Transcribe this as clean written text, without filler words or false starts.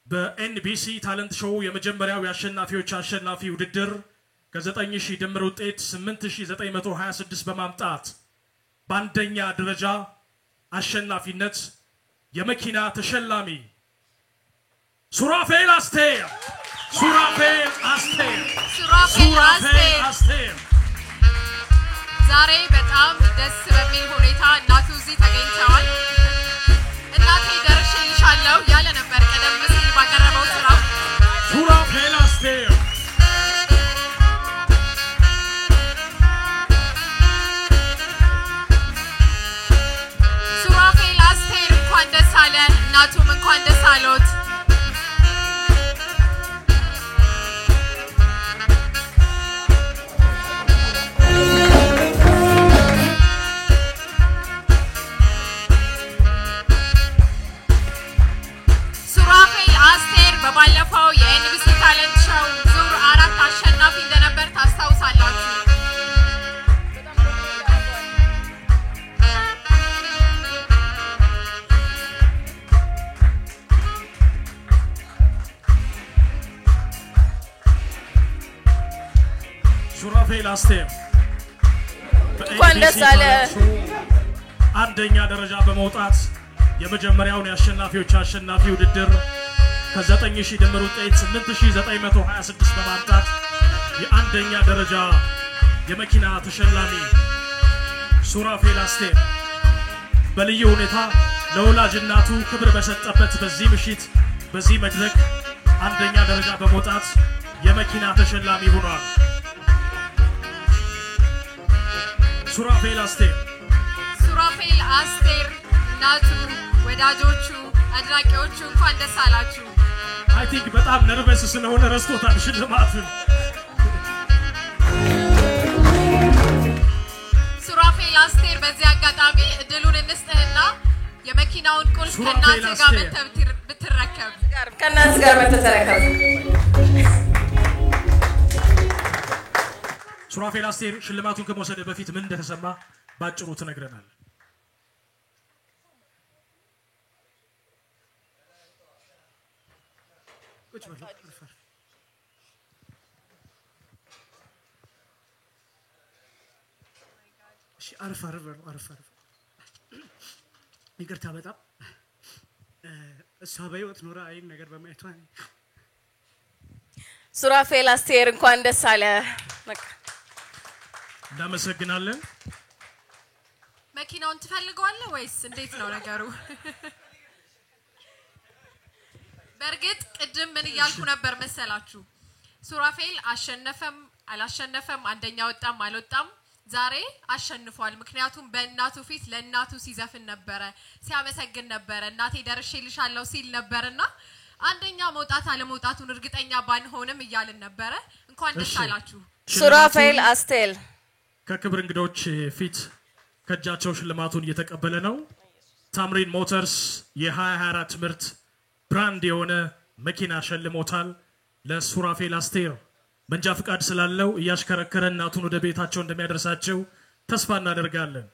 በኤንቢሲ ታለንት ሾው የመጀመሪያው ያሸናፊዎች አሸናፊ ውድድር ከ9000 ድምር ውጤት 8926 በማምጣት በአንደኛ ደረጃ አሸናፊነት የመኪና ተሸላሚ ሱራፌል አስቴር ዛሬ በጣም ደስ በሚል ሁኔታ እናቱ እዚህ ተገኝተዋል። እናቴ ደርሼልሻለሁ ያለ ነበር ቀደም ሲል ባቀረበው ስራ ሱራፌል አስቴር እንኳን ደስ አለ እናቱም እንኳን ደስ አሎት። ሱራፌል አስቴር በባለፈው የኤንቢሲ ታለንት ሾው ዙር 4 አሸናፊ እንደነበር ታስታውሳላችሁ። ሱራፌል አስቴር እንኳን ደስ አለ አንደኛ ደረጃ በመውጣት የመጀመሪያውን ያሸናፊዎች አሸናፊ ውድድር ከ9000 ድምር ውጤት 8926 በማምጣት የአንደኛ ደረጃ የመኪና ተሸላሚ ሱራፌል አስቴር በልዩ ሁኔታ ለወላጅ እናቱ ክብር በሰጠበት በዚህ ምሽት በዚህ መድረክ አንደኛ ደረጃ በመውጣት የመኪና ተሸላሚ ሆኗል። ሱራፌል አስቴር እናቱ ወዳጆቹ አድናቂዎቹ እንኳን ደስ አላችሁ። አይ ቲንክ በጣም ነርቨስ ስለሆነ ረስቶታል ሽልማቱን። ሱራፌል አስቴር በዚህ አጋጣሚ እድሉን እንስጥህና የመኪናውን ቁልፍ ከእናት ጋር ብትረከብ ከእናት ጋር መተረከብ ሱራፌል አስቴር ሽልማቱን ከመውሰድ በፊት ምን እንደተሰማ ባጭሩ ትነግረናል። አርፍ ይቅርታ በጣም እሷ በህይወት ኖራ አይን ነገር በማየቷ ሱራፌል አስቴር እንኳን ደስ አለ። እናመሰግናለን። መኪናውን ትፈልገዋለህ ወይስ እንዴት ነው ነገሩ? በርግጥ ቅድም ምን ያልኩ ነበር መሰላችሁ? ሱራፌል አሸነፈም አላሸነፈም አንደኛ ወጣም አልወጣም ዛሬ አሸንፏል። ምክንያቱም በእናቱ ፊት ለእናቱ ሲዘፍን ነበር፣ ሲያመሰግን ነበር፣ እናቴ ደርሼልሻለሁ ሲል ነበርና አንደኛ መውጣት አለመውጣቱን እርግጠኛ ባንሆንም እያልን ነበር። እንኳን ደስ አላችሁ። ሱራፌል አስቴር ከክብር እንግዶች ፊት ከጃቸው ሽልማቱን እየተቀበለ ነው። ታምሪን ሞተርስ የ2024 ምርት ብራንድ የሆነ መኪና ሸልሞታል። ለሱራፌል አስቴር መንጃ ፍቃድ ስላለው እያሽከረከረ እናቱን ወደ ቤታቸው እንደሚያደርሳቸው ተስፋ እናደርጋለን።